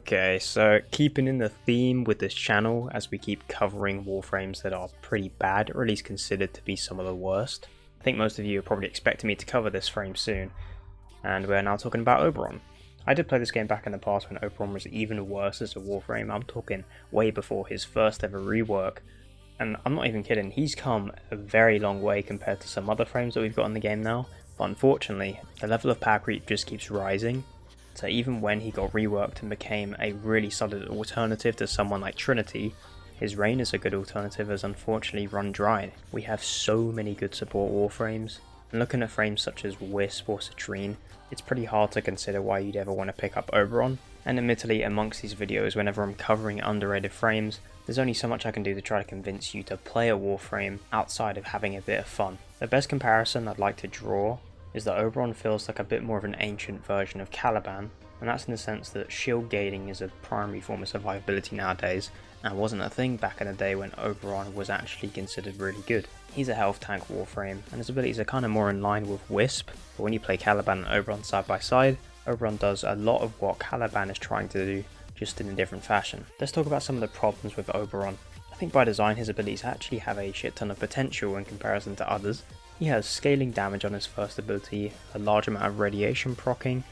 Okay, so keeping in the theme with this channel as we keep covering Warframes that are pretty bad, or at least considered to be some of the worst. I think most of you are probably expecting me to cover this frame soon, and we're now talking about Oberon. I did play this game back in the past when Oberon was even worse as a Warframe. I'm talking way before his first ever rework, and I'm not even kidding, he's come a very long way compared to some other frames that we've got in the game now, but unfortunately, the level of power creep just keeps rising. So even when he got reworked and became a really solid alternative to someone like Trinity, his reign as a good alternative has unfortunately run dry. We have so many good support Warframes, and looking at frames such as Wisp or Citrine, it's pretty hard to consider why you'd ever want to pick up Oberon. And admittedly, amongst these videos, whenever I'm covering underrated frames, there's only so much I can do to try to convince you to play a Warframe outside of having a bit of fun. The best comparison I'd like to draw is that Oberon feels like a bit more of an ancient version of Caliban, and that's in the sense that shield gating is a primary form of survivability nowadays, and wasn't a thing back in the day when Oberon was actually considered really good. He's a health tank Warframe, and his abilities are kind of more in line with Wisp, but when you play Caliban and Oberon side by side, Oberon does a lot of what Caliban is trying to do, just in a different fashion. Let's talk about some of the problems with Oberon. I think by design his abilities actually have a shit ton of potential in comparison to others. He has scaling damage on his first ability, a large amount of radiation proccing,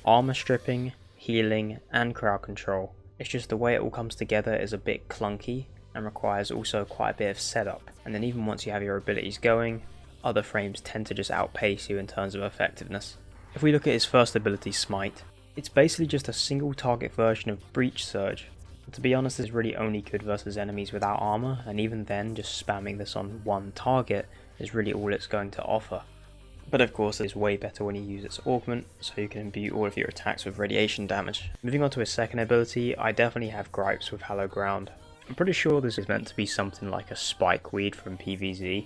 armor stripping, healing, and crowd control. It's just the way it all comes together is a bit clunky and requires also quite a bit of setup, and then even once you have your abilities going, other frames tend to just outpace you in terms of effectiveness. If we look at his first ability, Smite, it's basically just a single target version of Breach Surge. And to be honest, it's really only good versus enemies without armor, and even then just spamming this on one target is really all it's going to offer. But of course it's way better when you use its augment, so you can imbue all of your attacks with radiation damage. Moving on to his second ability, I definitely have gripes with Hallowed Ground. I'm pretty sure this is meant to be something like a spike weed from PvZ.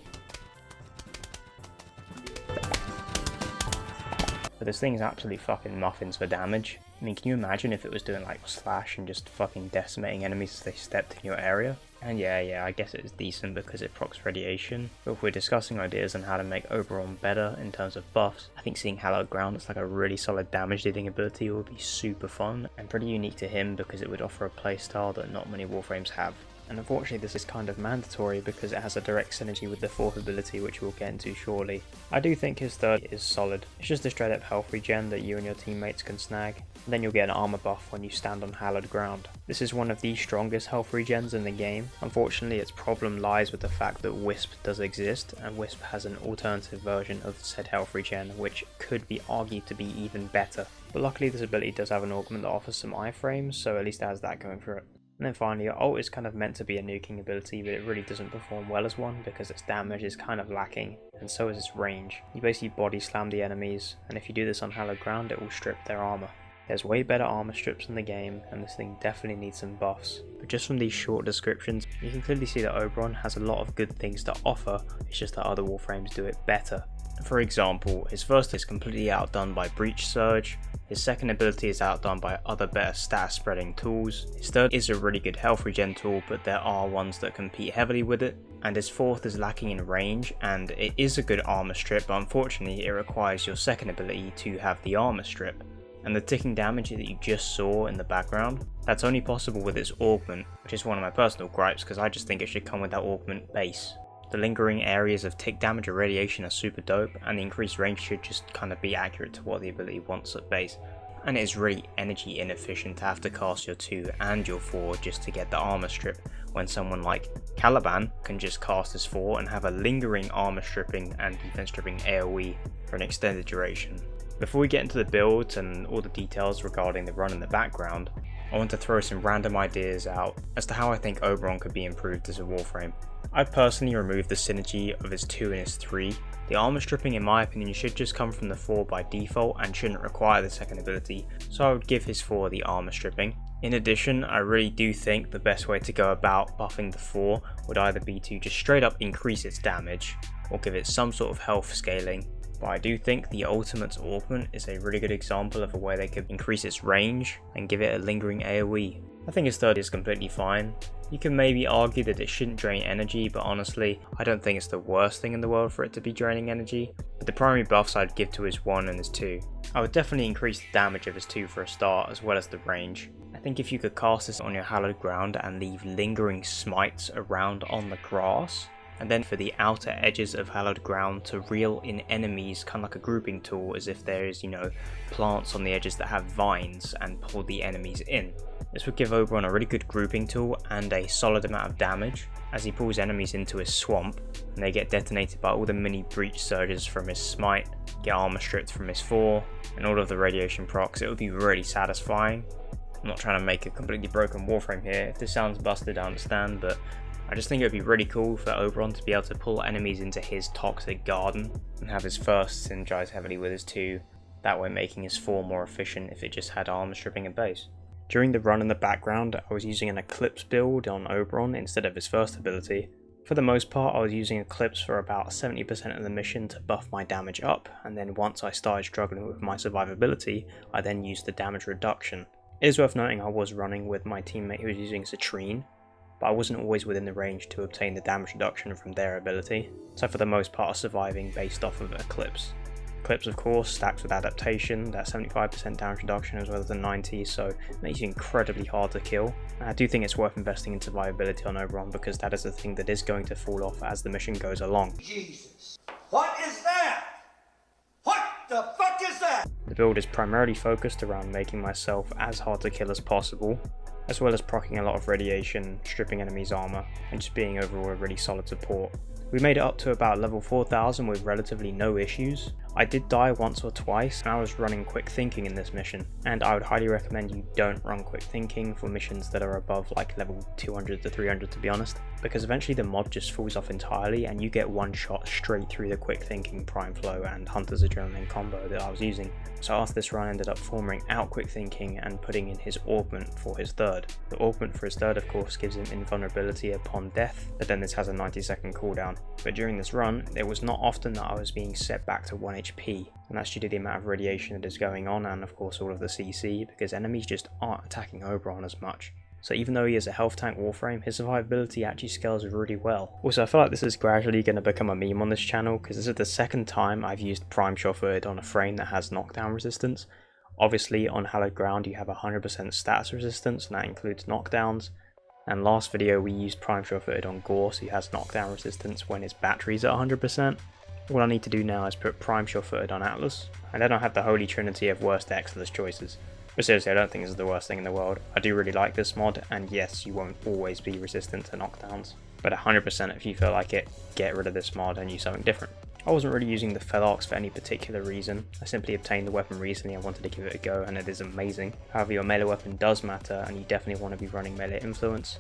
But this thing's absolutely fucking muffins for damage. I mean, can you imagine if it was doing like slash and just fucking decimating enemies as they stepped in your area? And yeah, I guess it is decent because it procs radiation, but if we're discussing ideas on how to make Oberon better in terms of buffs, I think seeing Hallowed Ground that's like a really solid damage dealing ability would be super fun, and pretty unique to him because it would offer a playstyle that not many Warframes have. And unfortunately this is kind of mandatory because it has a direct synergy with the fourth ability, which we'll get into shortly. I do think his third is solid. It's just a straight up health regen that you and your teammates can snag, and then you'll get an armor buff when you stand on Hallowed Ground. This is one of the strongest health regens in the game. Unfortunately its problem lies with the fact that Wisp does exist, and Wisp has an alternative version of said health regen which could be argued to be even better. But luckily this ability does have an augment that offers some iframes, so at least it has that going for it. And then finally, ult is kind of meant to be a nuking ability, but it really doesn't perform well as one because its damage is kind of lacking, and so is its range. You basically body slam the enemies, and if you do this on Hallowed Ground it will strip their armor. There's way better armor strips in the game, and this thing definitely needs some buffs. But just from these short descriptions, you can clearly see that Oberon has a lot of good things to offer, it's just that other Warframes do it better. For example, his first is completely outdone by Breach Surge, his second ability is outdone by other better stat spreading tools, his third is a really good health regen tool but there are ones that compete heavily with it, and his fourth is lacking in range and it is a good armor strip, but unfortunately it requires your second ability to have the armor strip. And the ticking damage that you just saw in the background, that's only possible with its augment, which is one of my personal gripes because I just think it should come with that augment base. The lingering areas of tick damage or radiation are super dope, and the increased range should just kind of be accurate to what the ability wants at base. And it is really energy inefficient to have to cast your 2 and your 4 just to get the armor strip, when someone like Caliban can just cast his 4 and have a lingering armor stripping and defense stripping AoE for an extended duration. Before we get into the builds and all the details regarding the run in the background, I want to throw some random ideas out as to how I think Oberon could be improved as a Warframe. I've personally removed the synergy of his 2 and his 3. The armor stripping in my opinion should just come from the 4 by default and shouldn't require the second ability, so I would give his 4 the armor stripping. In addition, I really do think the best way to go about buffing the 4 would either be to just straight up increase its damage, or give it some sort of health scaling. But I do think the Ultimate's augment is a really good example of a way they could increase its range and give it a lingering AoE. I think his third is completely fine. You can maybe argue that it shouldn't drain energy, but honestly, I don't think it's the worst thing in the world for it to be draining energy. But the primary buffs I'd give to his 1 and his 2. I would definitely increase the damage of his 2 for a start, as well as the range. think if you could cast this on your hallowed ground and leave lingering smites around on the grass, and then for the outer edges of hallowed ground to reel in enemies, kind of like a grouping tool, as if there is, plants on the edges that have vines, and pull the enemies in. This would give Oberon a really good grouping tool and a solid amount of damage, as he pulls enemies into his swamp, and they get detonated by all the mini breach surges from his smite, get armor stripped from his 4, and all of the radiation procs. It would be really satisfying. I'm not trying to make a completely broken Warframe here. If this sounds busted, I understand, but I just think it would be really cool for Oberon to be able to pull enemies into his toxic garden and have his 1st synergize heavily with his 2, that way making his 4 more efficient if it just had armor stripping and base. During the run in the background, I was using an Eclipse build on Oberon instead of his 1st ability. For the most part, I was using Eclipse for about 70% of the mission to buff my damage up, and then once I started struggling with my survivability, I then used the damage reduction. It is worth noting I was running with my teammate who was using Citrine, but I wasn't always within the range to obtain the damage reduction from their ability, so for the most part I was surviving based off of Eclipse. Eclipse of course stacks with adaptation, that 75% damage reduction as well as the 90, so it makes you incredibly hard to kill. And I do think it's worth investing in survivability on Oberon because that is the thing that is going to fall off as the mission goes along. Jesus, what is that? What the fuck is that? The build is primarily focused around making myself as hard to kill as possible, as well as proccing a lot of radiation, stripping enemies armor, and just being overall a really solid support. We made it up to about level 4000 with relatively no issues. I did die once or twice, and I was running quick thinking in this mission, and I would highly recommend you don't run quick thinking for missions that are above like level 200 to 300 to be honest, because eventually the mod just falls off entirely and you get one shot straight through the quick thinking prime flow and hunter's adrenaline combo that I was using. So after this run I ended up forming out quick thinking and putting in his augment for his 3rd. The augment for his 3rd of course gives him invulnerability upon death, but then this has a 90-second cooldown. But during this run, it was not often that I was being set back to 1 HP, and that's due to the amount of radiation that is going on and of course all of the CC, because enemies just aren't attacking Oberon as much. So even though he is a health tank Warframe, his survivability actually scales really well. Also, I feel like this is gradually going to become a meme on this channel, because this is the 2nd time I've used Prime Sure-Footed on a frame that has knockdown resistance. Obviously on hallowed ground you have 100% status resistance, and that includes knockdowns. And last video we used Prime Sure-Footed on Gore, so he has knockdown resistance when his battery's at 100%. All I need to do now is put Prime Sure-Footed on Atlas, and then I'll have the holy trinity of worst Exodus choices. But seriously, I don't think this is the worst thing in the world. I do really like this mod, and yes, you won't always be resistant to knockdowns. But 100% if you feel like it, get rid of this mod and use something different. I wasn't really using the Felarx for any particular reason. I simply obtained the weapon recently and wanted to give it a go, and it is amazing. However, your melee weapon does matter, and you definitely want to be running melee influence.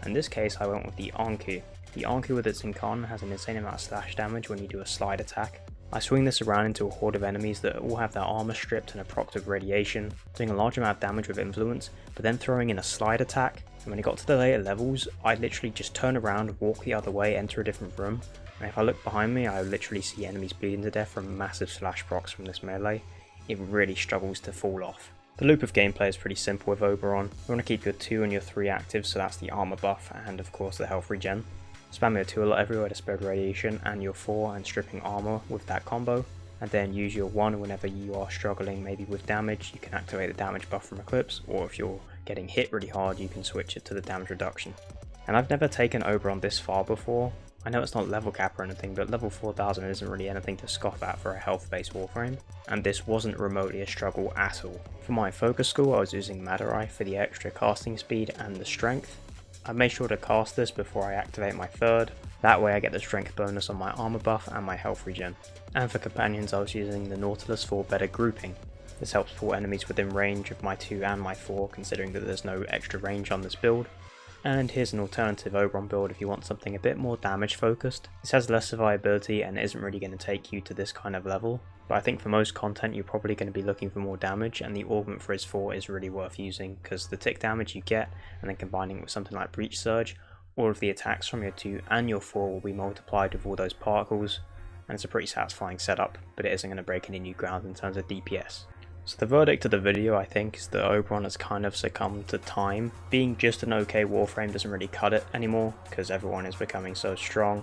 In this case, I went with the Anku. The Anku with its Incarn has an insane amount of slash damage when you do a slide attack. I swing this around into a horde of enemies that all have their armor stripped and are procced with radiation, doing a large amount of damage with influence, but then throwing in a slide attack. And when it got to the later levels, I'd literally just turn around, walk the other way, enter a different room, and if I look behind me, I would literally see enemies bleeding to death from massive slash procs from this melee. It really struggles to fall off. The loop of gameplay is pretty simple with Oberon. You want to keep your 2 and your 3 active, so that's the armor buff and of course the health regen. Spam your 2 a lot everywhere to spread radiation, and your 4 and stripping armor with that combo. And then use your 1 whenever you are struggling maybe with damage. You can activate the damage buff from Eclipse, or if you're getting hit really hard you can switch it to the damage reduction. And I've never taken Oberon this far before. I know it's not level cap or anything, but level 4000 isn't really anything to scoff at for a health based Warframe, and this wasn't remotely a struggle at all. For my focus school I was using Madurai for the extra casting speed and the strength. I made sure to cast this before I activate my 3rd, that way I get the strength bonus on my armor buff and my health regen. And for companions I was using the Nautilus for better grouping. This helps pull enemies within range of my 2 and my 4, considering that there's no extra range on this build. And here's an alternative Oberon build if you want something a bit more damage focused. This has less survivability and isn't really going to take you to this kind of level, but I think for most content you're probably going to be looking for more damage, and the augment for his 4 is really worth using because the tick damage you get, and then combining it with something like Breach Surge, all of the attacks from your 2 and your 4 will be multiplied with all those particles, and it's a pretty satisfying setup, but it isn't going to break any new ground in terms of DPS. So the verdict of the video I think is that Oberon has kind of succumbed to time. Being just an okay Warframe doesn't really cut it anymore because everyone is becoming so strong.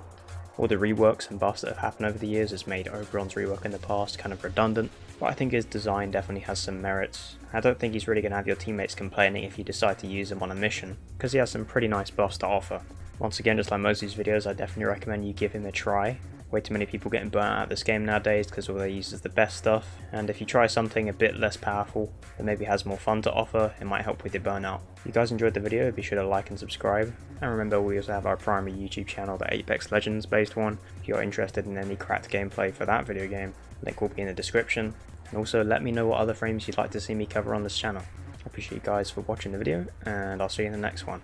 All the reworks and buffs that have happened over the years has made Oberon's rework in the past kind of redundant, but I think his design definitely has some merits. I don't think he's really going to have your teammates complaining if you decide to use him on a mission, because he has some pretty nice buffs to offer. Once again, just like most of these videos, I definitely recommend you give him a try. Way too many people getting burnt out of this game nowadays because all they use is the best stuff, and if you try something a bit less powerful that maybe has more fun to offer, it might help with your burnout. If you guys enjoyed the video, be sure to like and subscribe, and remember we also have our primary YouTube channel, the Apex Legends based one, if you're interested in any cracked gameplay for that video game. Link will be in the description, and also let me know what other frames you'd like to see me cover on this channel. I appreciate you guys for watching the video, and I'll see you in the next one.